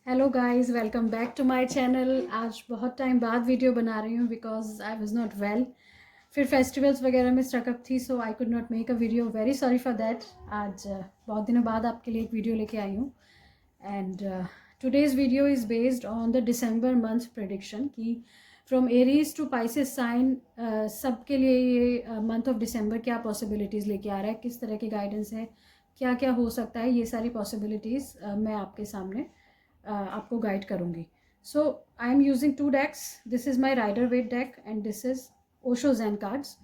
Hello guys, welcome back to my channel. आज बहुत time बाद वीडियो बना रही हूँ because I was not well. फिर फेस्टिवल्स वगैरह में स्टकअप थी, so I could not make a video. Very sorry for that. आज बहुत दिनों बाद आपके लिए एक वीडियो लेके आई हूँ। And today's video is based on the December month prediction कि from Aries to Pisces sign सबके लिए ये मंथ ऑफ डिसम्बर क्या पॉसिबिलिटीज़ लेके आ रहा है, किस तरह की गाइडेंस है, क्या क्या हो सकता है। ये सारी पॉसिबिलिटीज़ मैं आपके सामने आपको गाइड करूँगी। So I am using 2 decks। This is my Rider Waite deck and this is Osho Zen cards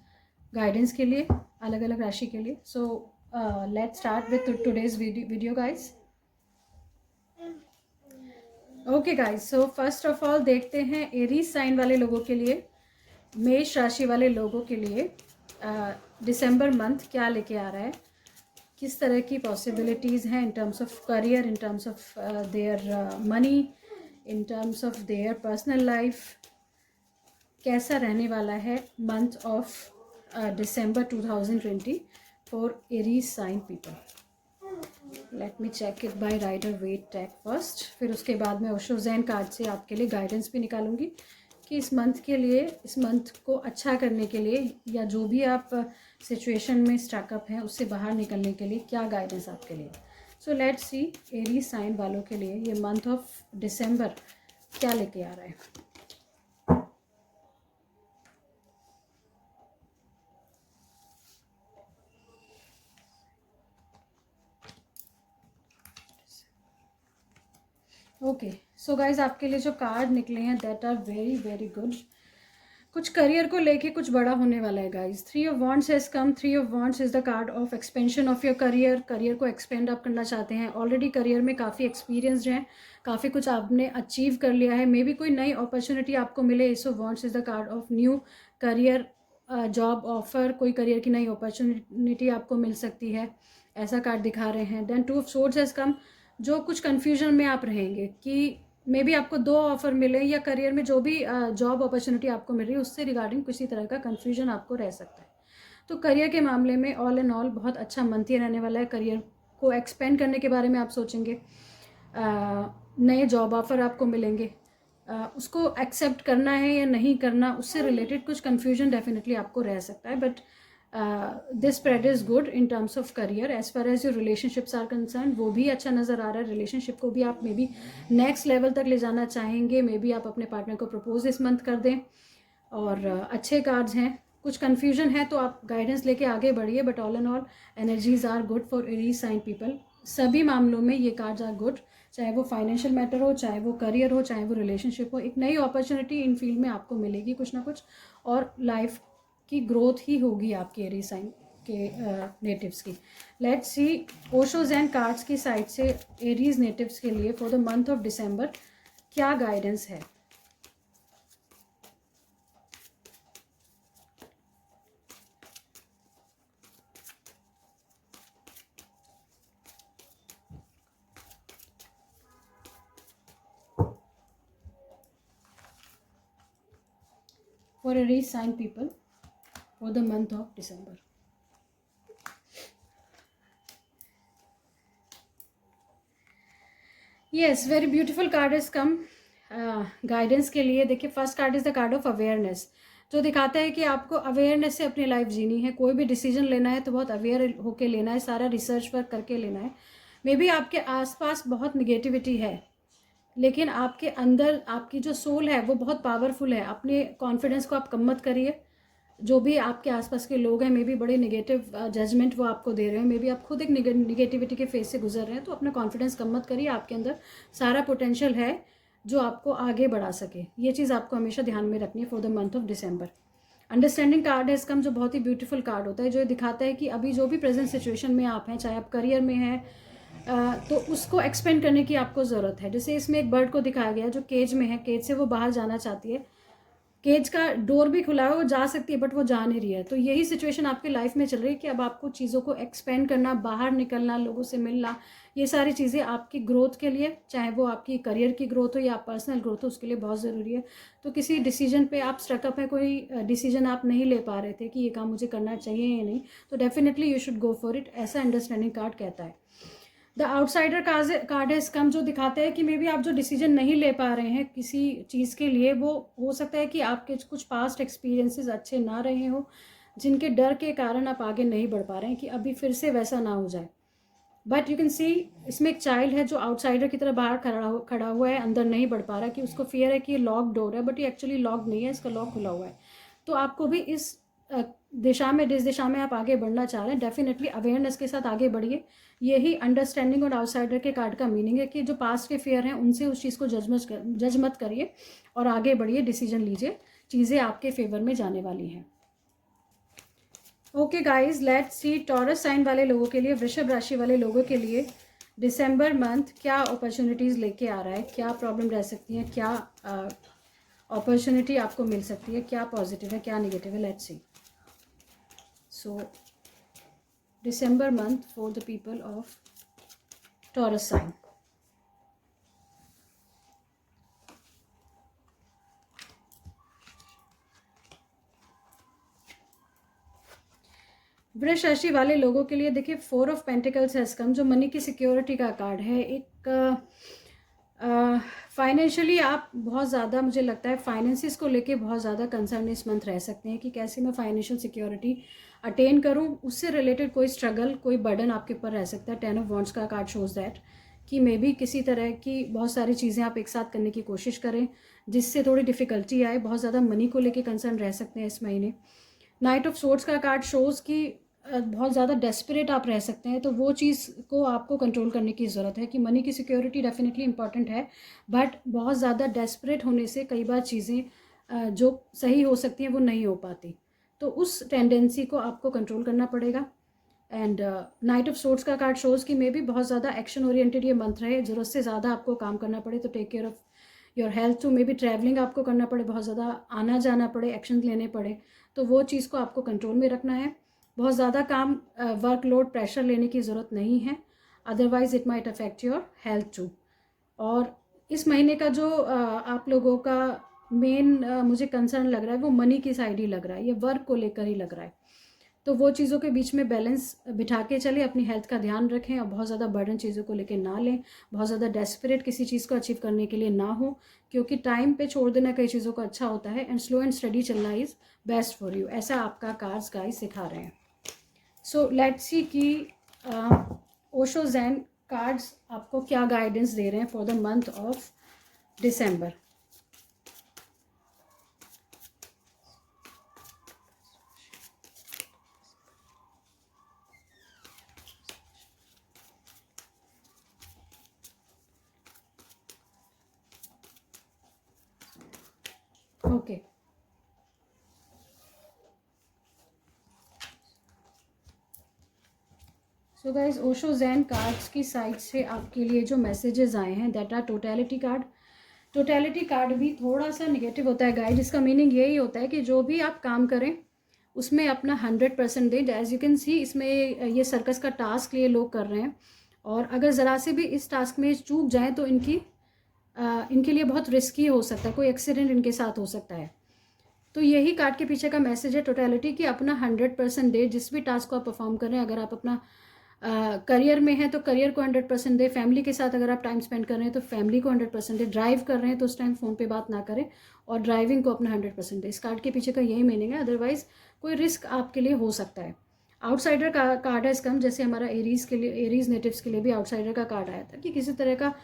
guidance के लिए, अलग अलग राशि के लिए। So let start with today's video guys. Okay guys, so first of all देखते हैं एरीज साइन वाले लोगों के लिए, मेष राशि वाले लोगों के लिए दिसंबर मंथ क्या लेके आ रहा है, किस तरह की पॉसिबिलिटीज़ हैं in terms of career, in terms of their money, in terms of their personal life. कैसा रहने वाला है month of December 2020 for Aries sign people. Let me check it by Rider Waite tag first, फिर उसके बाद मैं ओशो ज़ैन card से आपके लिए गाइडेंस भी निकालूंगी कि इस मंथ के लिए, इस मंथ को अच्छा करने के लिए, या जो भी आप सिचुएशन में स्टकअप हैं उससे बाहर निकलने के लिए क्या गाइडेंस आपके लिए। So let's see Aries sign वालों के लिए ये मंथ ऑफ डिसम्बर क्या लेके आ रहा है। ओके, सो गाइज आपके लिए जो कार्ड निकले हैं that are very very good. कुछ करियर को लेके कुछ बड़ा होने वाला है guys. 3 of Wands has come. 3 of Wands is the card of expansion of your career. Career को एक्सपेंड आप करना चाहते हैं, ऑलरेडी करियर में काफ़ी एक्सपीरियंसड हैं, काफ़ी कुछ आपने अचीव कर लिया है। मे बी कोई नई अपॉर्चुनिटी आपको मिले। Ace of Wands is the card of new career, job offer, कोई करियर की नई अपॉर्चुनिटी आपको मिल सकती है, ऐसा कार्ड दिखा रहे हैं। Then 2 of Swords has come. जो कुछ कन्फ्यूजन में आप रहेंगे कि मे बी आपको 2 ऑफर मिले, या करियर में जो भी जॉब अपॉर्चुनिटी आपको मिल रही है उससे रिगार्डिंग किसी तरह का कन्फ्यूजन आपको रह सकता है। तो करियर के मामले में ऑल एंड ऑल बहुत अच्छा मंथ ही रहने वाला है। करियर को एक्सपेंड करने के बारे में आप सोचेंगे, नए जॉब ऑफर आपको मिलेंगे, उसको एक्सेप्ट करना है या नहीं करना, उससे रिलेटेड कुछ कन्फ्यूजन डेफिनेटली आपको रह सकता है। But this spread is good in terms of career. As far as your relationships are concern, वो भी अच्छा नज़र आ रहा है। रिलेशनशिप को भी आप मे बी नेक्स्ट लेवल तक ले जाना चाहेंगे। मे बी आप अपने पार्टनर को प्रपोज इस मंथ कर दें, और अच्छे कार्ड्स हैं। कुछ कन्फ्यूजन है तो आप गाइडेंस लेके आगे बढ़िए, but all and all energies are good for Aries sign people. सभी मामलों में ये कार्ड्स आर गुड, चाहे वो फाइनेंशियल मैटर हो, चाहे वो करियर हो, चाहे वो रिलेशनशिप हो। एक नई अपॉर्चुनिटी इन फील्ड में आपको मिलेगी कुछ ना कुछ, और लाइफ की ग्रोथ ही होगी आपकी एरीज साइन के नेटिव्स की। Let's see Osho's and cards की साइड से एरीज नेटिव्स के लिए for the month of December क्या गाइडेंस है। For Aries sign people for the month of December. Yes, very beautiful card has come guidance के लिए। देखिए, first card is the card of awareness, जो दिखाता है कि आपको अवेयरनेस से अपनी लाइफ जीनी है। कोई भी डिसीजन लेना है तो बहुत अवेयर होके लेना है, सारा रिसर्च वर्क करके लेना है। मे बी आपके आसपास बहुत निगेटिविटी है, लेकिन आपके अंदर आपकी जो सोल है वो बहुत पावरफुल है। अपने कॉन्फिडेंस को आप कम मत करिए। जो भी आपके आसपास के लोग हैं, मे बी बड़े नेगेटिव जजमेंट वो आपको दे रहे हैं, मे बी आप खुद एक निगेटिविटी के फेस से गुजर रहे हैं, तो अपना कॉन्फिडेंस कम मत करिए। आपके अंदर सारा पोटेंशियल है जो आपको आगे बढ़ा सके। ये चीज़ आपको हमेशा ध्यान में रखनी है for the month of December. Understanding card है इसका, जो बहुत ही ब्यूटीफुल कार्ड होता है, जो दिखाता है कि अभी जो भी प्रेजेंट सिचुएशन में आप हैं, चाहे आप करियर में हैं, तो उसको एक्सपेंड करने की आपको ज़रूरत है। जैसे इसमें एक बर्ड को दिखाया गया जो केज में है, केज से वो बाहर जाना चाहती है, केज का डोर भी खुला है, वो जा सकती है बट वो जा नहीं रही है। तो यही सिचुएशन आपकी लाइफ में चल रही है कि अब आपको चीज़ों को एक्सपेंड करना, बाहर निकलना, लोगों से मिलना, ये सारी चीज़ें आपकी ग्रोथ के लिए, चाहे वो आपकी करियर की ग्रोथ हो या पर्सनल ग्रोथ हो, उसके लिए बहुत ज़रूरी है। तो किसी डिसीजन पे आप स्ट्रकअप है, कोई डिसीजन आप नहीं ले पा रहे थे कि ये काम मुझे करना चाहिए या नहीं, तो definitely you should go for it, ऐसा अंडरस्टैंडिंग कार्ड कहता है। द आउटसाइडर कार्ड है कम, जो दिखाते हैं कि मे बी आप जो डिसीजन नहीं ले पा रहे हैं किसी चीज़ के लिए, वो हो सकता है कि आपके कुछ पास्ट एक्सपीरियंसेस अच्छे ना रहे हो, जिनके डर के कारण आप आगे नहीं बढ़ पा रहे हैं कि अभी फिर से वैसा ना हो जाए। बट यू कैन सी इसमें एक चाइल्ड है जो आउटसाइडर की तरह बाहर खड़ा हुआ है, अंदर नहीं बढ़ पा रहा, कि उसको फियर है कि ये लॉक डोर है, बट ये एक्चुअली लॉक नहीं है, इसका लॉक खुला हुआ है। तो आपको भी इस दिशा में, जिस दिशा में आप आगे बढ़ना चाह रहे हैं, डेफिनेटली अवेयरनेस के साथ आगे बढ़िए। यही अंडरस्टैंडिंग और आउटसाइडर के कार्ड का मीनिंग है कि जो पास्ट के फियर हैं उनसे उस चीज़ को जज मत करिए और आगे बढ़िए, डिसीजन लीजिए, चीज़ें आपके फेवर में जाने वाली हैं। Okay guys, let's see Taurus sign वाले लोगों के लिए, वृषभ राशि वाले लोगों के लिए दिसंबर मंथ क्या अपॉर्चुनिटीज़ लेके आ रहा है, क्या प्रॉब्लम रह सकती है, क्या अपॉर्चुनिटी आपको मिल सकती है, क्या पॉजिटिव है, क्या नेगेटिव है। Let's see. So December month for the people of Taurus sign. वृष राशि वाले लोगों के लिए देखिए 4 ऑफ पेंटिकल्स हैज कम, जो मनी की सिक्योरिटी का कार्ड है। एक फाइनेंशियली आप बहुत ज़्यादा, मुझे लगता है फाइनेंसिस को लेके बहुत ज़्यादा कंसर्न इस मंथ रह सकते हैं कि कैसे मैं फाइनेंशियल सिक्योरिटी अटेन करूं, उससे रिलेटेड कोई स्ट्रगल, कोई बर्डन आपके ऊपर रह सकता है। 10 ऑफ वॉन्ड्स का कार्ड शोज दैट कि मे बी किसी तरह की बहुत सारी चीज़ें आप एक साथ करने की कोशिश करें जिससे थोड़ी डिफ़िकल्टी आए। बहुत ज़्यादा मनी को लेके कंसर्न रह सकते हैं इस महीने। नाइट ऑफ सोर्ड्स का कार्ड शोज़ कि बहुत ज़्यादा डेस्परेट आप रह सकते हैं, तो वो चीज़ को आपको कंट्रोल करने की ज़रूरत है कि मनी की सिक्योरिटी डेफिनेटली इंपॉर्टेंट है, बट बहुत ज़्यादा डेस्परेट होने से कई बार चीज़ें जो सही हो सकती हैं वो नहीं हो पाती, तो उस टेंडेंसी को आपको कंट्रोल करना पड़ेगा। एंड नाइट ऑफ सोर्ड्स का कार्ड शोज़ कि मे बी बहुत ज़्यादा एक्शन ओरिएंटेड ये मंथ रहे, ज़रूरत से ज़्यादा आपको काम करना पड़े, तो take care of your health. To maybe travelling आपको करना पड़े, बहुत ज़्यादा आना जाना पड़े, एक्शन लेने पड़े, तो वो चीज़ को आपको कंट्रोल में रखना है। बहुत ज़्यादा काम, वर्कलोड, प्रेशर लेने की ज़रूरत नहीं है, otherwise it might affect your health too. और इस महीने का जो आप लोगों का मेन मुझे कंसर्न लग रहा है वो मनी की साइड ही लग रहा है, ये वर्क को लेकर ही लग रहा है। तो वो चीज़ों के बीच में बैलेंस बिठा के चले, अपनी हेल्थ का ध्यान रखें और बहुत ज़्यादा बर्डन चीज़ों को लेकर ना लें, बहुत ज़्यादा डेस्परेट किसी चीज़ को अचीव करने के लिए ना हो, क्योंकि टाइम पे छोड़ देना कई चीज़ों को अच्छा होता है। एंड स्लो एंड स्टडी चलना इज़ बेस्ट फॉर यू, ऐसा आपका कार्ड्स गाइस सिखा रहे हैं। सो लेट्स सी कि ओशो ज़ेन कार्ड्स आपको क्या गाइडेंस दे रहे हैं for the month of December. Okay, so guys Osho Zen cards की साइड से आपके लिए जो मैसेजेस आए हैं that are totality card. Totality card भी थोड़ा सा निगेटिव होता है गाइड, इसका मीनिंग यही होता है कि जो भी आप काम करें उसमें अपना 100% दें। एज यू कैन सी इसमें ये सर्कस का टास्क ये लोग कर रहे हैं, और अगर ज़रा से भी इस टास्क में चूक जाएँ तो इनके लिए बहुत रिस्की हो सकता है, कोई एक्सीडेंट इनके साथ हो सकता है। तो यही कार्ड के पीछे का मैसेज है टोटलिटी कि अपना 100% दे जिस भी टास्क को आप परफॉर्म कर रहे हैं। अगर आप अपना करियर में है तो करियर को 100% दे, फैमिली के साथ अगर आप टाइम स्पेंड कर रहे हैं तो फैमिली को 100% दे, ड्राइव कर रहे हैं तो उस टाइम फ़ोन पे बात ना करें और ड्राइविंग को अपना 100% दे। इस कार्ड के पीछे का यही मीनिंग है, अदरवाइज़ कोई रिस्क आपके लिए हो सकता है। आउटसाइडर का कार्ड है इसका, जैसे हमारा एरीज़ के लिए, एरीज़ नेटिव्स के लिए भी आउटसाइडर का कार्ड आया था कि किसी तरह का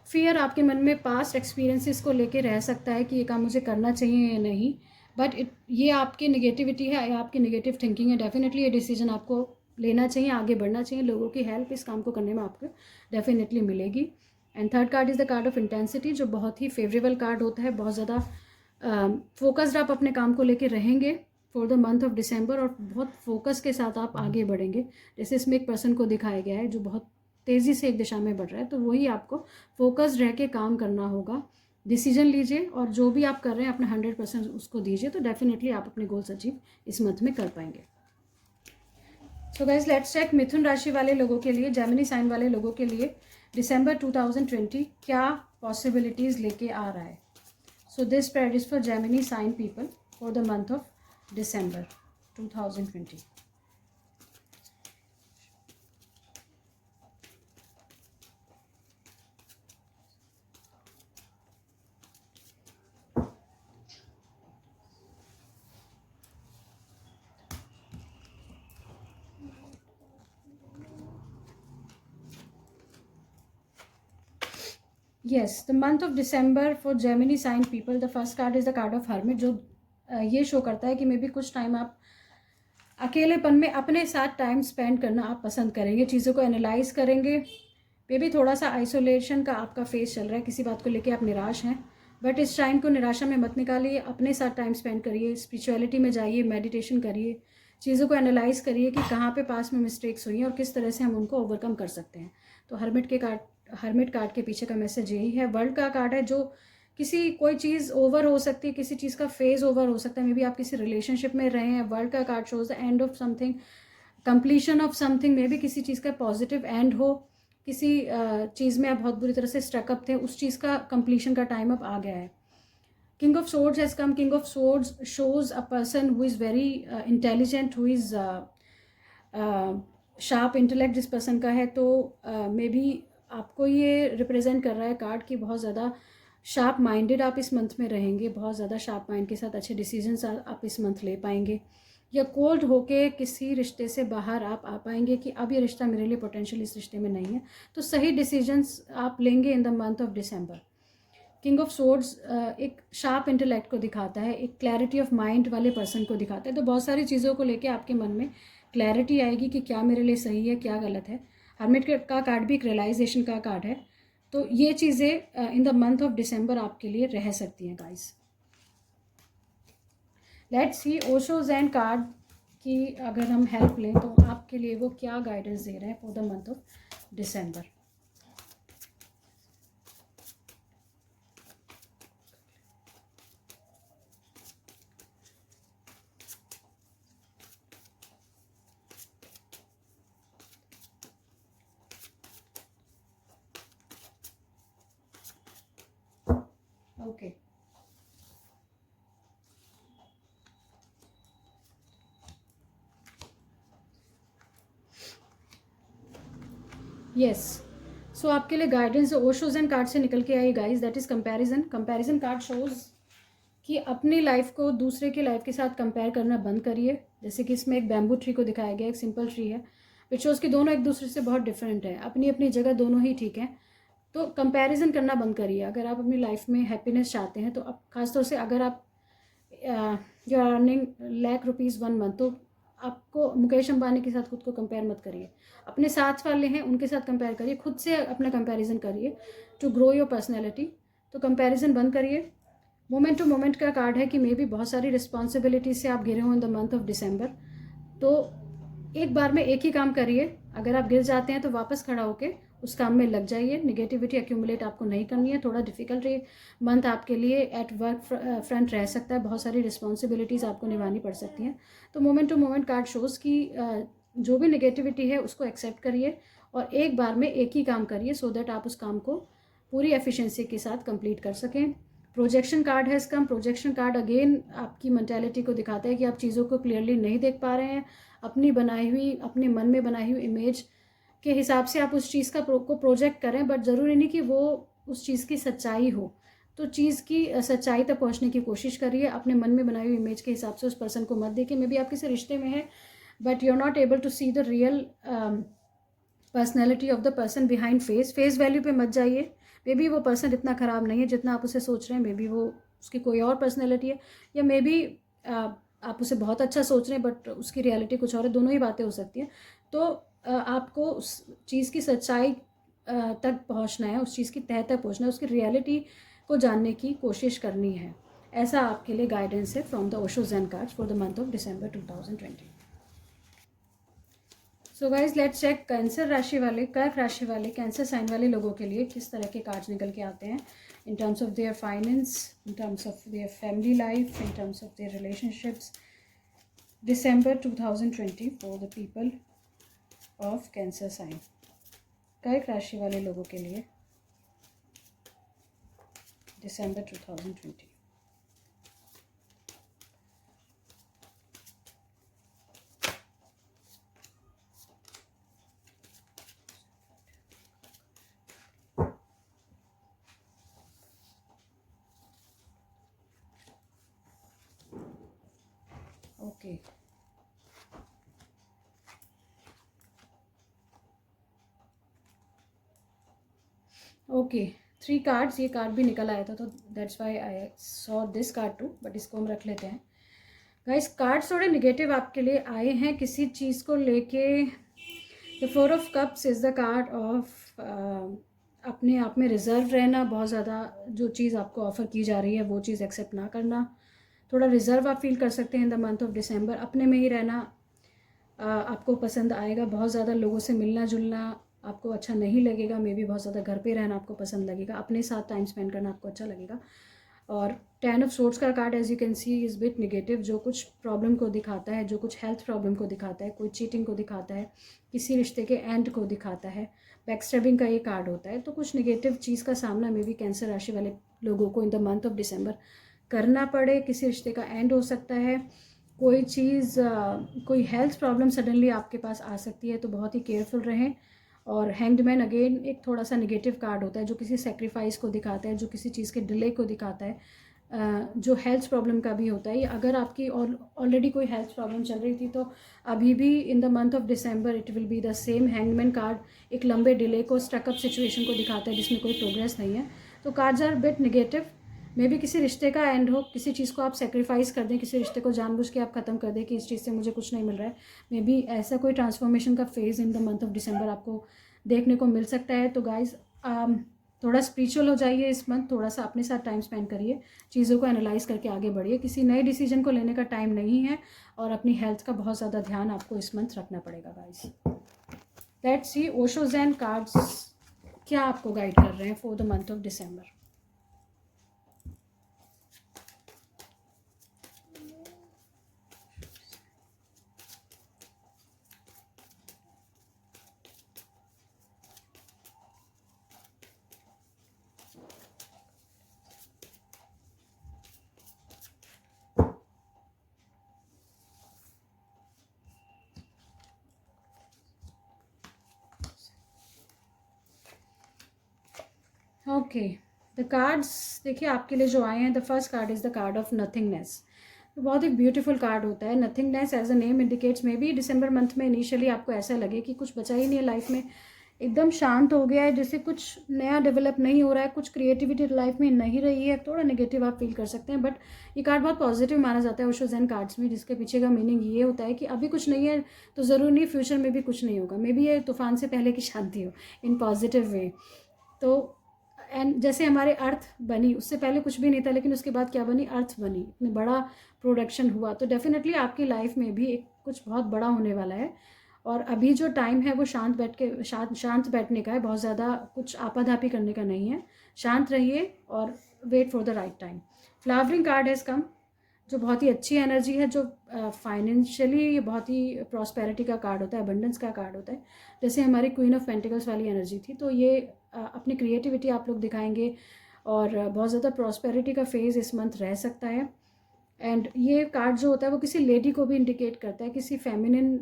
फियर आपके मन में पास्ट एक्सपीरियंसेस को लेके रह सकता है कि ये काम मुझे करना चाहिए या नहीं, बट ये आपकी नेगेटिविटी है, आपकी नेगेटिव थिंकिंग है। डेफिनेटली ये डिसीजन आपको लेना चाहिए, आगे बढ़ना चाहिए, लोगों की हेल्प इस काम को करने में आपको डेफिनेटली मिलेगी। And third card is the card of intensity, जो बहुत ही फेवरेबल कार्ड होता है। बहुत ज़्यादा फोकस्ड आप अपने काम को लेके रहेंगे for the month of December, और बहुत फोकस के साथ आप आगे बढ़ेंगे। जैसे इसमें एक पर्सन को दिखाया गया है जो बहुत तेज़ी से एक दिशा में बढ़ रहा है, तो वही आपको फोकस्ड रह के काम करना होगा। डिसीजन लीजिए और जो भी आप कर रहे हैं अपना 100% उसको दीजिए, तो डेफिनेटली आप अपने गोल्स अचीव इस मंथ में कर पाएंगे। सो गाइज लेट्स चेक मिथुन राशि वाले लोगों के लिए, जेमिनी साइन वाले लोगों के लिए दिसंबर 2020 क्या पॉसिबिलिटीज़ लेके आ रहा है। So this spread is for Gemini sign people for the month of December 2020। Yes, the month of December for Gemini sign people, the first card is the card of Hermit, जो ये show करता है कि may be कुछ time आप अकेलेपन में अपने साथ टाइम स्पेंड करना आप पसंद करेंगे, चीज़ों को एनालाइज करेंगे। मे बी थोड़ा सा आइसोलेशन का आपका फेस चल रहा है, किसी बात को लेके आप निराश हैं, बट इस टाइम को निराशा में मत निकालिए, अपने साथ टाइम स्पेंड करिए, स्पिरिचुअलिटी में जाइए, मेडिटेशन करिए, चीज़ों को एनालाइज करिए कि कहाँ पे पास में मिस्टेक्स हुई हैं और किस तरह से हम उनको ओवरकम कर सकते हैं। तो हर्मिट कार्ड के पीछे का मैसेज यही है। वर्ल्ड का कार्ड है, जो किसी कोई चीज़ ओवर हो सकती है, किसी चीज़ का फेज ओवर हो सकता है, मे बी आप किसी रिलेशनशिप में रहे हैं। वर्ल्ड का card shows the end of something, completion of something, may be किसी चीज़ का पॉजिटिव एंड हो, किसी चीज़ में आप बहुत बुरी तरह से स्ट्रकअप थे, उस चीज़ का कंप्लीशन का टाइम अब आ गया है। King of swords has come. King of swords shows a person who is very intelligent, who is sharp intellect जिस पर्सन का है, तो मे बी आपको ये रिप्रेजेंट कर रहा है कार्ड की बहुत ज़्यादा शार्प माइंडेड आप इस मंथ में रहेंगे, बहुत ज़्यादा शार्प माइंड के साथ अच्छे डिसीजंस आप इस मंथ ले पाएंगे, या कोल्ड होके किसी रिश्ते से बाहर आप आ पाएंगे कि अब ये रिश्ता मेरे लिए पोटेंशियल इस रिश्ते में नहीं है, तो सही डिसीजंस आप लेंगे इन the month of December. King of swords एक शार्प इंटेलेक्ट को दिखाता है, एक क्लैरिटी ऑफ माइंड वाले पर्सन को दिखाता है, तो बहुत सारी चीज़ों को लेके आपके मन में क्लैरिटी आएगी कि क्या मेरे लिए सही है, क्या गलत है। हर्मिट का कार्ड भी एक रियलाइजेशन का कार्ड है, तो ये चीज़ें इन द मंथ ऑफ डिसम्बर आपके लिए रह सकती हैं guys. Let's see Osho's and card की अगर हम हेल्प लें तो आपके लिए वो क्या गाइडेंस दे रहे हैं for the month of December. Okay, yes, so आपके लिए गाइडेंस ओशोज एंड कार्ड से निकल के आई guys, that is comparison. Comparison card shows कि अपनी लाइफ को दूसरे की लाइफ के साथ कंपेयर करना बंद करिए। जैसे कि इसमें एक बैम्बू ट्री को दिखाया गया, एक सिंपल ट्री है, विच शोज कि दोनों एक दूसरे से बहुत डिफरेंट है, अपनी अपनी जगह दोनों ही ठीक है, तो कंपैरिजन करना बंद करिए। अगर आप अपनी लाइफ में हैप्पीनेस चाहते हैं, तो अब खासतौर से अगर आप यू आर अर्निंग ₹1,00,000 तो आपको मुकेश अंबानी के साथ खुद को कंपेयर मत करिए, अपने साथ वाले हैं उनके साथ कंपेयर करिए, खुद से अपना कंपैरिजन करिए टू ग्रो योर पर्सनैलिटी। तो कंपैरिजन बंद करिए। मोमेंट टू मोमेंट का कार्ड है कि मे बी बहुत सारी रिस्पॉन्सिबिलिटी से आप घिरे हो इन द मंथ ऑफ डिसम्बर, तो एक बार में एक ही काम करिए। अगर आप गिर जाते हैं तो वापस खड़ा होकर उस काम में लग जाइए। निगेटिविटी एक्यूमुलेट आपको नहीं करनी है। थोड़ा डिफिकल्ट मंथ आपके लिए एट वर्क फ्रंट रह सकता है, बहुत सारी रिस्पॉन्सिबिलिटीज़ आपको निभानी पड़ सकती हैं। तो moment to moment card shows की जो भी निगेटिविटी है उसको एक्सेप्ट करिए और एक बार में एक ही काम करिए, सो दैट आप उस काम को पूरी एफिशिएंसी के साथ कंप्लीट कर सकें। प्रोजेक्शन कार्ड है इसका। प्रोजेक्शन कार्ड अगेन आपकी मेंटालिटी को दिखाता है कि आप चीज़ों को क्लियरली नहीं देख पा रहे हैं, अपनी बनाई हुई, अपने मन में बनाई हुई इमेज के हिसाब से आप उस चीज़ को प्रोजेक्ट करें, बट ज़रूरी नहीं कि वो उस चीज़ की सच्चाई हो। तो चीज़ की सच्चाई तक पहुंचने की कोशिश करिए, अपने मन में बनाई हुई इमेज के हिसाब से उस पर्सन को मत देखिए। मे बी आप किसी रिश्ते में हैं, but you are not able to see the real personality of the person behind face value पे मत जाइए। मे बी वो पर्सन इतना ख़राब नहीं है जितना आप उसे सोच रहे हैं, मे बी वो उसकी कोई और पर्सनैलिटी है, या मे बी आप उसे बहुत अच्छा सोच रहे हैं बट उसकी रियलिटी कुछ और है, दोनों ही बातें हो सकती हैं। तो आपको उस चीज़ की सच्चाई तक पहुंचना है, उस चीज़ की तह तक पहुंचना है, उसकी रियलिटी को जानने की कोशिश करनी है। ऐसा आपके लिए गाइडेंस है from the Osho Zen cards for the month of December 2020। So guys let's check cancer राशि वाले, कर्क राशि वाले, कैंसर साइन वाले लोगों के लिए किस तरह के कार्ड्स निकल के आते हैं in terms of their finance, in terms of their family life, in terms of their relationships, December 2020 for the people of cancer sign. कर्क राशि वाले लोगों के लिए December 2020। ओके, ओके, 3 कार्ड्स, ये कार्ड भी निकल आया था तो that's why I saw this card too, but इसको हम रख लेते हैं। गाइस कार्ड्स थोड़े निगेटिव आपके लिए आए हैं किसी चीज़ को लेके। The 4 of cups is the card of अपने आप में रिजर्व रहना, बहुत ज़्यादा जो चीज़ आपको ऑफ़र की जा रही है वो चीज़ एक्सेप्ट ना करना, थोड़ा रिजर्व आप फील कर सकते हैं इन द मंथ ऑफ दिसंबर। अपने में ही रहना आपको पसंद आएगा, बहुत ज़्यादा लोगों से मिलना जुलना आपको अच्छा नहीं लगेगा, मे बी बहुत ज़्यादा घर पे रहना आपको पसंद लगेगा, अपने साथ टाइम स्पेंड करना आपको अच्छा लगेगा। और 10 ऑफ सोर्ड्स का card as you can see is bit negative, जो कुछ प्रॉब्लम को दिखाता है, जो कुछ हेल्थ प्रॉब्लम को दिखाता है, कोई चीटिंग को दिखाता है, किसी रिश्ते के एंड को दिखाता है, बैकस्टैबिंग का ये कार्ड होता है। तो कुछ नेगेटिव चीज़ का सामना मे बी कैंसर राशि वाले लोगों को इन द मंथ ऑफ दिसंबर करना पड़े, किसी रिश्ते का एंड हो सकता है, कोई चीज़ कोई हेल्थ प्रॉब्लम सडनली आपके पास आ सकती है, तो बहुत ही केयरफुल रहें। और हैंग्ड मैन अगेन एक थोड़ा सा नेगेटिव कार्ड होता है, जो किसी सेक्रीफाइस को दिखाता है, जो किसी चीज़ के डिले को दिखाता है, जो हेल्थ प्रॉब्लम का भी होता है। अगर आपकी ऑलरेडी कोई हेल्थ प्रॉब्लम चल रही थी तो अभी भी इन the month of December it will be the same. Hangman card एक लंबे डिले को, स्टकअप सिचुएशन को दिखाता है जिसमें कोई प्रोग्रेस नहीं है। तो cards are bit negative. Maybe किसी रिश्ते का एंड हो, किसी चीज़ को आप सेक्रीफाइस कर दें, किसी रिश्ते को जानबूझ के आप ख़त्म कर दें कि इस चीज़ से मुझे कुछ नहीं मिल रहा है। मे बी ऐसा कोई ट्रांसफॉर्मेशन का phase in the month of दिसंबर आपको देखने को मिल सकता है। तो गाइज थोड़ा स्पिरिचुअल हो जाइए इस मंथ, थोड़ा सा अपने साथ टाइम स्पेंड करिए, चीज़ों को एनालाइज करके आगे बढ़िए। किसी नए डिसीजन को लेने का टाइम नहीं है और अपनी हेल्थ का बहुत ज़्यादा ध्यान आपको इस मंथ रखना पड़ेगा guys. Let's see Osho Zen cards क्या आपको गाइड कर रहे हैं for the month of December. Okay, the cards देखिए आपके लिए जो आए हैं, the first card is the card of nothingness. तो बहुत ही ब्यूटीफुल कार्ड होता है। Nothingness as a name indicates maybe दिसंबर मंथ में इनिशियली आपको ऐसा लगे कि कुछ बचा ही नहीं है लाइफ में, एकदम शांत हो गया है, जैसे कुछ नया डेवलप नहीं हो रहा है, कुछ क्रिएटिविटी लाइफ में नहीं रही है, थोड़ा नेगेटिव आप फील कर सकते हैं। बट ये कार्ड बहुत पॉजिटिव माना जाता है ओशो ज़ेन कार्ड्स में, जिसके पीछे का मीनिंग ये होता है कि अभी कुछ नहीं है तो ज़रूर नहीं फ्यूचर में भी कुछ नहीं होगा। मे बी ये तूफान से पहले की शांति हो इन पॉजिटिव वे। तो एंड जैसे हमारे अर्थ बनी, उससे पहले कुछ भी नहीं था, लेकिन उसके बाद क्या बनी, अर्थ बनी, इतनी बड़ा प्रोडक्शन हुआ। तो डेफिनेटली आपकी लाइफ में भी एक कुछ बहुत बड़ा होने वाला है। और अभी जो टाइम है वो शांत बैठने का है, बहुत ज़्यादा कुछ आपाधापी करने का नहीं है। शांत रहिए और wait for the right time. Flowering card has come, जो बहुत ही अच्छी एनर्जी है, जो फाइनेंशियली ये बहुत ही प्रॉस्पेरिटी का कार्ड होता है, अबंडेंस का कार्ड होता है, जैसे हमारी क्वीन ऑफ पेंटिकल्स वाली एनर्जी थी। तो ये अपनी क्रिएटिविटी आप लोग दिखाएंगे और बहुत ज़्यादा प्रॉस्पेरिटी का फेज़ इस मंथ रह सकता है। एंड ये कार्ड जो होता है वो किसी लेडी को भी इंडिकेट करता है, किसी फेमिनिन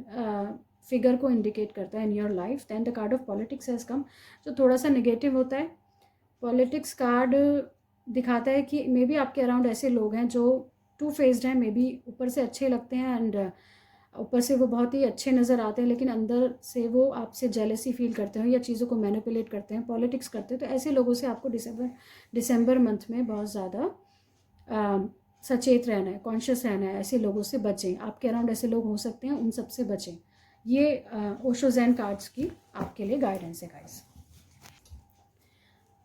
फिगर को इंडिकेट करता है in your life. Then the card of politics has come, जो थोड़ा सा नेगेटिव होता है। पॉलिटिक्स कार्ड दिखाता है कि मे बी आपके अराउंड ऐसे लोग हैं जो टू फेस्ड हैं, मे बी ऊपर से अच्छे लगते हैं एंड ऊपर से वो बहुत ही अच्छे नज़र आते हैं, लेकिन अंदर से वो आपसे जेलसी फील करते हैं या चीज़ों को मैनिपुलेट करते हैं, पॉलिटिक्स करते हैं। तो ऐसे लोगों से आपको दिसंबर मंथ में बहुत ज़्यादा सचेत रहना है, कॉन्शियस रहना है, ऐसे लोगों से बचें। आपके अराउंड ऐसे लोग हो सकते हैं, उन सब से बचें। ये ओशो ज़ेन कार्ड्स की आपके लिए गाइडेंस है guys.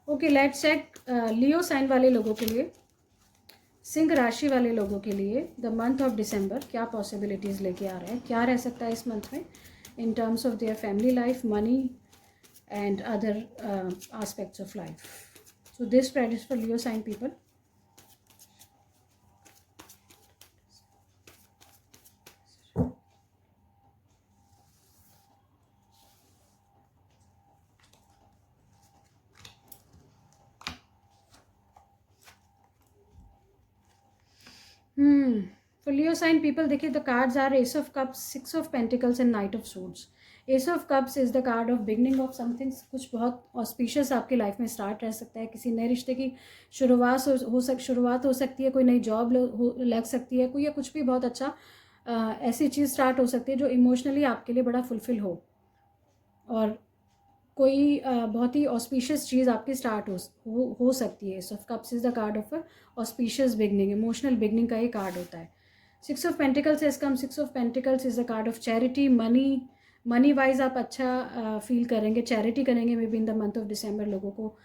Okay, let's check Leo sign वाले लोगों के लिए, सिंह राशि वाले लोगों के लिए द मंथ ऑफ दिसंबर क्या पॉसिबिलिटीज़ लेके आ रहे हैं, क्या रह सकता है इस मंथ में in terms of their family life, money and other aspects of life. So this spread is for Leo sign people. For Leo sign people, देखिए the cards are Ace of Cups, Six of Pentacles and Knight of Swords. Ace of Cups is the card of beginning of something, कुछ बहुत auspicious आपकी life में start रह सकता है, किसी नए रिश्ते की शुरुआत हो सकती है, कोई नई जॉब लग सकती है, कोई या कुछ भी बहुत अच्छा ऐसी चीज़ स्टार्ट हो सकती है जो इमोशनली आपके लिए बड़ा फुलफिल हो। और कोई बहुत ही ऑस्पिशियस चीज़ आपकी स्टार्ट हो सकती है। S of cups is the card of a auspicious beginning, emotional beginning का ये कार्ड होता है। Six of pentacles is come, six of pentacles is the card of charity, money wise आप अच्छा फील करेंगे, चैरिटी करेंगे may be in the month of December. लोगों को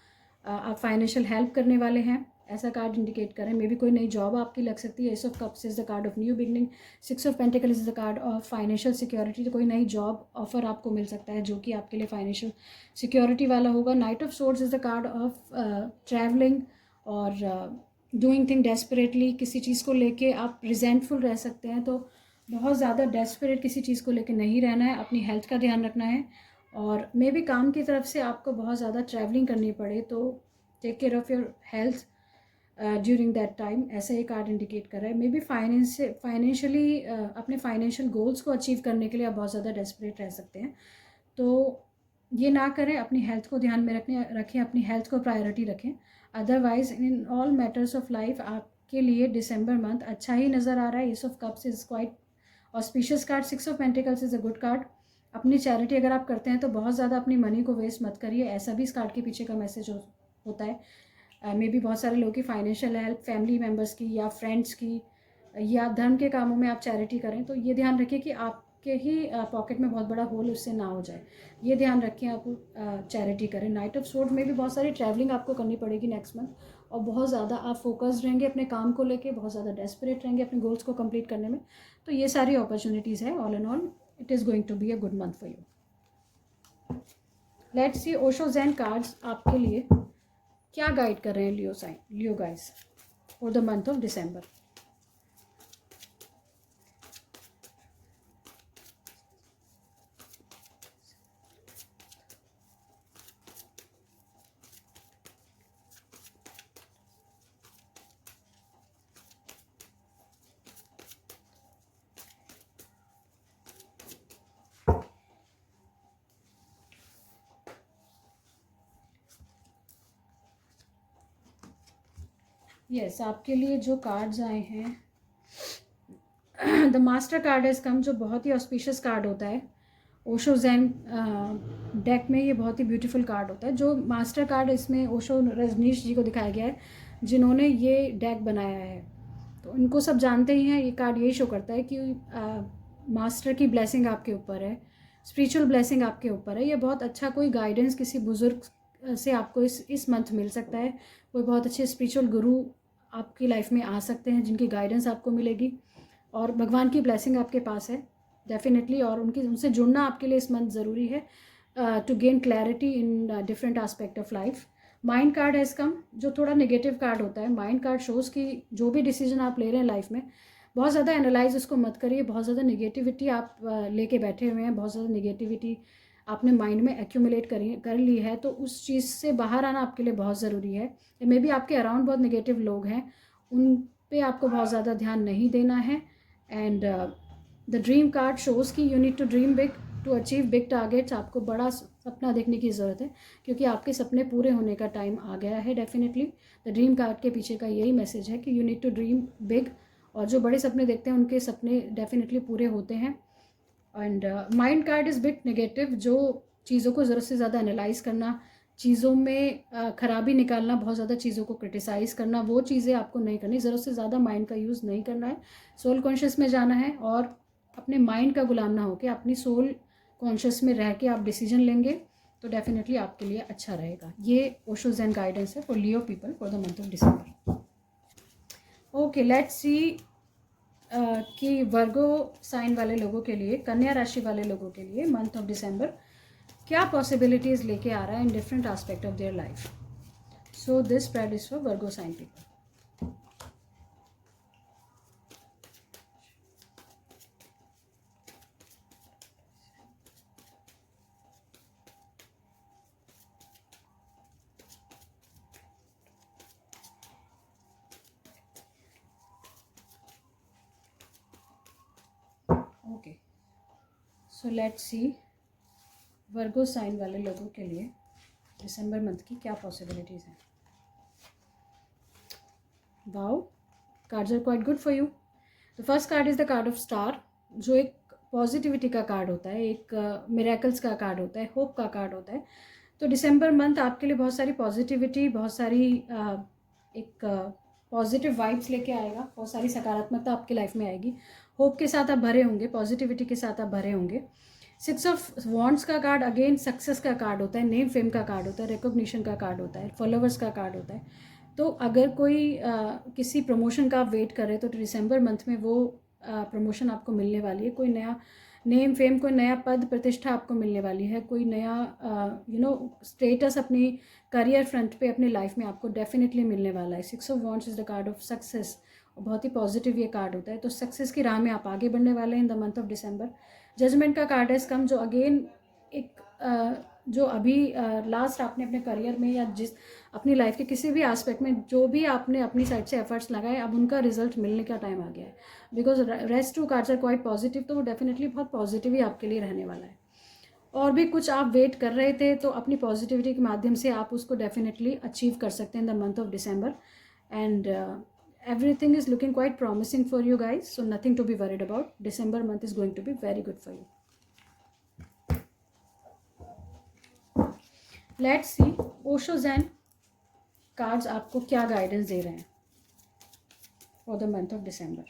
आप फाइनेंशियल हेल्प करने वाले हैं, ऐसा कार्ड इंडिकेट करें। मे बी कोई नई जॉब आपकी लग सकती है। S of cups is the card of new beginning, six of pentacle is the card of financial security. तो कोई नई जॉब ऑफर आपको मिल सकता है जो कि आपके लिए फाइनेंशियल सिक्योरिटी वाला होगा। Night of swords is the card of travelling और डूइंग थिंग डेस्परेटली। किसी चीज़ को लेके आप रिजेंटफुल रह सकते हैं, तो बहुत ज़्यादा डेस्परेट किसी चीज़ को लेके नहीं रहना है, अपनी हेल्थ का ध्यान रखना है। और मे बी काम की तरफ से आपको बहुत ज़्यादा ट्रैवलिंग करनी पड़े, तो take care of your health during that time, ऐसा ये कार्ड इंडिकेट कर रहा है। मे बी फाइनेंशियली अपने फाइनेंशियल गोल्स को अचीव करने के लिए आप बहुत ज़्यादा डेस्परेट रह सकते हैं, तो ये ना करें। अपनी हेल्थ को ध्यान में रखें, अपनी हेल्थ को प्रायोरिटी रखें। Otherwise in all matters of life आपके लिए दिसंबर मंथ अच्छा ही नज़र आ रहा है। S of cups is quite auspicious card, six of pentacles is a good card. अपनी चैरिटी अगर आप करते हैं तो बहुत ज़्यादा अपनी मनी को वेस्ट मत करिए, ऐसा भी इस कार्ड के पीछे का मैसेज होता है। मे बी बहुत सारे लोगों की फाइनेंशियल हेल्प, फैमिली मेम्बर्स की या फ्रेंड्स की या धर्म के कामों में आप चैरिटी करें, तो ये ध्यान रखिए कि आपके ही पॉकेट में बहुत बड़ा होल उससे ना हो जाए, ये ध्यान रखिए आप चैरिटी करें। नाइट ऑफ सोर्ड में भी बहुत सारी ट्रैवलिंग आपको करनी पड़ेगी नेक्स्ट मंथ, और बहुत ज़्यादा आप फोकस्ड रहेंगे अपने काम को लेके, बहुत ज़्यादा डेस्परेट रहेंगे अपने गोल्स को कंप्लीट करने में। तो ये सारी अपॉर्चुनिटीज़ है। All in all it is going to be a good month for you. Let's see Osho Zen cards आपके लिए क्या गाइड कर रहे हैं Leo guys for the month of December. Yes, आपके लिए जो कार्ड्स आए हैं, the master card is come, जो बहुत ही ऑस्पिशियस कार्ड होता है। ओशो ज़ेन डेक में ये बहुत ही ब्यूटीफुल कार्ड होता है। जो मास्टर कार्ड इसमें ओशो रजनीश जी को दिखाया गया है, जिन्होंने ये डेक बनाया है, तो इनको सब जानते ही हैं। ये कार्ड यही शो करता है कि मास्टर की ब्लेसिंग आपके ऊपर है, स्पिरिचुअल ब्लेसिंग आपके ऊपर है। ये बहुत अच्छा कोई गाइडेंस किसी बुजुर्ग से आपको इस मंथ मिल सकता है। कोई बहुत अच्छे स्पिरिचुअल गुरु आपकी लाइफ में आ सकते हैं जिनकी गाइडेंस आपको मिलेगी, और भगवान की ब्लेसिंग आपके पास है डेफिनेटली, और उनसे जुड़ना आपके लिए इस मंथ ज़रूरी है to gain clarity in different aspect of life. Mind card has come, जो थोड़ा नेगेटिव कार्ड होता है। माइंड कार्ड शोज़ कि जो भी डिसीजन आप ले रहे हैं लाइफ में, बहुत ज़्यादा एनालाइज उसको मत करिए। बहुत ज़्यादा नेगेटिविटी आप लेके बैठे हुए हैं, बहुत ज़्यादा नेगेटिविटी आपने माइंड में एक्यूमुलेट कर ली है, तो उस चीज़ से बाहर आना आपके लिए बहुत ज़रूरी है। मे बी आपके अराउंड बहुत नेगेटिव लोग हैं, उन पे आपको बहुत ज़्यादा ध्यान नहीं देना है। And the dream card shows कि you need to dream big to achieve big targets. आपको बड़ा सपना देखने की ज़रूरत है, क्योंकि आपके सपने पूरे होने का टाइम आ गया है डेफिनेटली। द ड्रीम कार्ड के पीछे का यही मैसेज है कि you need to dream big, और जो बड़े सपने देखते हैं उनके सपने डेफिनेटली पूरे होते हैं। And mind card is bit negative, जो चीज़ों को ज़रूरत से ज़्यादा एनालाइज करना, चीज़ों में खराबी निकालना, बहुत ज़्यादा चीज़ों को क्रिटिसाइज़ करना, वो चीज़ें आपको नहीं करनी। ज़रूरत से ज़्यादा माइंड का यूज़ नहीं करना है, सोल कॉन्शियस में जाना है, और अपने माइंड का गुलाम ना होकर अपनी सोल कॉन्शियस में रह के आप डिसीजन लेंगे, तो डेफिनेटली आपके लिए अच्छा रहेगा। ये ओशो ज़ेन गाइडेंस है for Leo people for the month of December. Okay, let's see कि वर्गो साइन वाले लोगों के लिए, कन्या राशि वाले लोगों के लिए मंथ ऑफ डिसम्बर क्या पॉसिबिलिटीज़ लेके आ रहा है in different aspect of their life. So this spread is for Virgo sign people. Okay, so let's see Virgo sign वाले लोगों के लिए दिसंबर मंथ की क्या पॉसिबिलिटीज़ हैं। Wow, cards are quite good for you. The first card is the card of star, जो एक positivity का कार्ड होता है, एक मिरेकल्स का कार्ड होता है, होप का कार्ड होता है। तो दिसंबर मंथ आपके लिए बहुत सारी पॉजिटिविटी, बहुत सारी एक पॉजिटिव वाइब्स लेके आएगा, बहुत सारी सकारात्मकता आपकी लाइफ में आएगी। होप के साथ आप भरे होंगे, पॉजिटिविटी के साथ आप भरे होंगे। 6 ऑफ वॉन्ड्स का कार्ड अगेन सक्सेस का कार्ड होता है, नेम फेम का कार्ड होता है, रिकॉग्निशन का कार्ड होता है, फॉलोवर्स का कार्ड होता है। तो अगर कोई किसी प्रमोशन का आप वेट कर रहे हैं तो दिसंबर मंथ में वो प्रमोशन आपको मिलने वाली है। कोई नया नेम फेम, कोई नया पद प्रतिष्ठा आपको मिलने वाली है, कोई नया स्टेटस अपनी करियर फ्रंट पे अपनी लाइफ में आपको डेफिनेटली मिलने वाला है। 6 of wands is the card of success, बहुत ही पॉजिटिव ये कार्ड होता है। तो सक्सेस की राह में आप आगे बढ़ने वाले हैं in the month of December. Judgement का कार्ड है कम, जो अगेन एक जो अभी लास्ट आपने अपने करियर में या जिस अपनी लाइफ के किसी भी एस्पेक्ट में जो भी आपने अपनी साइड से एफर्ट्स लगाए, अब उनका रिजल्ट मिलने का टाइम आ गया है। Because rest 2 cards are quite positive, तो वो डेफिनेटली बहुत पॉजिटिव ही आपके लिए रहने वाला है। और भी कुछ आप वेट कर रहे थे तो अपनी पॉजिटिविटी के माध्यम से आप उसको डेफिनेटली अचीव कर सकते हैं in the month of December. And everything is looking quite promising for you guys, so nothing to be worried about. December month is going to be very good for you. Let's see Osho Zen cards आपको क्या guidance दे रहे हैं for the month of December.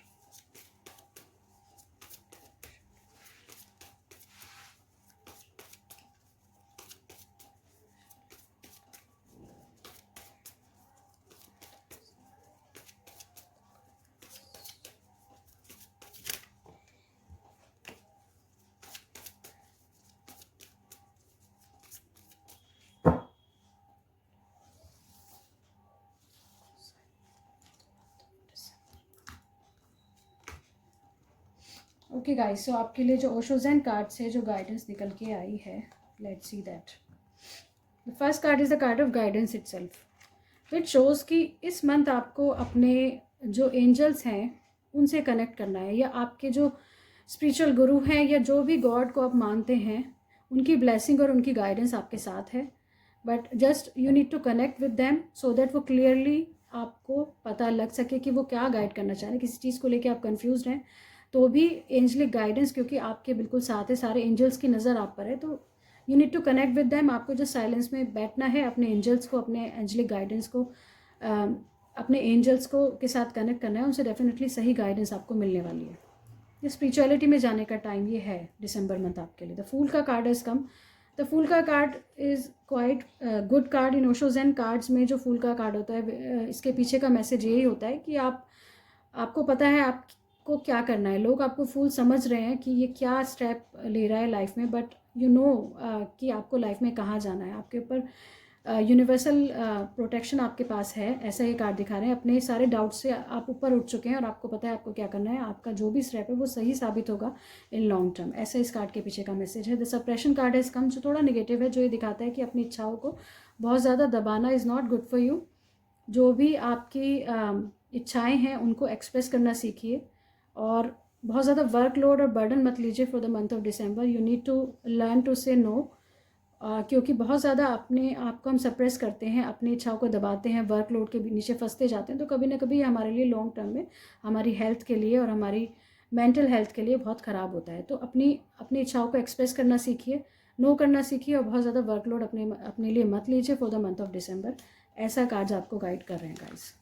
Okay guys, so आपके लिए जो Osho Zen card से जो गाइडेंस निकल के आई है, let's see that. The first card is the card of guidance itself, which shows कि इस मंथ आपको अपने जो एंजल्स हैं उनसे कनेक्ट करना है, या आपके जो स्पिरिचुअल गुरु हैं या जो भी गॉड को आप मानते हैं उनकी ब्लेसिंग और उनकी गाइडेंस आपके साथ है। But just you need to connect with them so that वो क्लियरली आपको पता लग सके कि वो क्या गाइड करना चाह रहे हैं। किसी चीज़ को लेके आप कंफ्यूज हैं तो भी एंजलिक गाइडेंस, क्योंकि आपके बिल्कुल साथ है, सारे एंजल्स की नज़र आप पर है, तो you need to connect with them. आपको जो साइलेंस में बैठना है, अपने एंजल्स को, अपने एंजलिक गाइडेंस को अपने एंजल्स को के साथ कनेक्ट करना है, उनसे डेफिनेटली सही गाइडेंस आपको मिलने वाली है। ये स्पिरिचुअलिटी में जाने का टाइम ये है दिसंबर मंथ आपके लिए। द फूल का card is come. The fool का card is quite good card in Osho Zen cards में। जो फूल का कार्ड होता है इसके पीछे का मैसेज यही होता है कि आपको पता है आपको क्या करना है। लोग आपको फूल समझ रहे हैं कि ये क्या स्टेप ले रहा है लाइफ में, बट यू नो कि आपको लाइफ में कहाँ जाना है। आपके ऊपर यूनिवर्सल प्रोटेक्शन आपके पास है, ऐसा ये कार्ड दिखा रहे हैं। अपने सारे डाउट से आप ऊपर उठ चुके हैं और आपको पता है आपको क्या करना है। आपका जो भी स्टेप है वो सही साबित होगा इन लॉन्ग टर्म, ऐसा इस कार्ड के पीछे का मैसेज है। द सप्रेशन कार्ड है इसका, जो थोड़ा निगेटिव है, जो ये दिखाता है कि अपनी इच्छाओं को बहुत ज़्यादा दबाना is not good for you. जो भी आपकी इच्छाएँ हैं उनको एक्सप्रेस करना सीखिए, और बहुत ज़्यादा वर्कलोड और बर्डन मत लीजिए for the month of December. You need to learn to say no, क्योंकि बहुत ज़्यादा अपने आप को हम सप्रेस करते हैं, अपनी इच्छाओं को दबाते हैं, वर्कलोड के नीचे फंसते जाते हैं, तो कभी ना कभी हमारे लिए लॉन्ग टर्म में हमारी हेल्थ के लिए और हमारी मेंटल हेल्थ के लिए बहुत ख़राब होता है। तो अपनी इच्छाओं को एक्सप्रेस करना सीखिए, नो करना सीखिए, और बहुत ज़्यादा वर्कलोड अपने लिए मत लीजिए फॉर द मंथ ऑफ दिसंबर। ऐसा कार्ड्स आपको गाइड कर रहे हैं गाइस।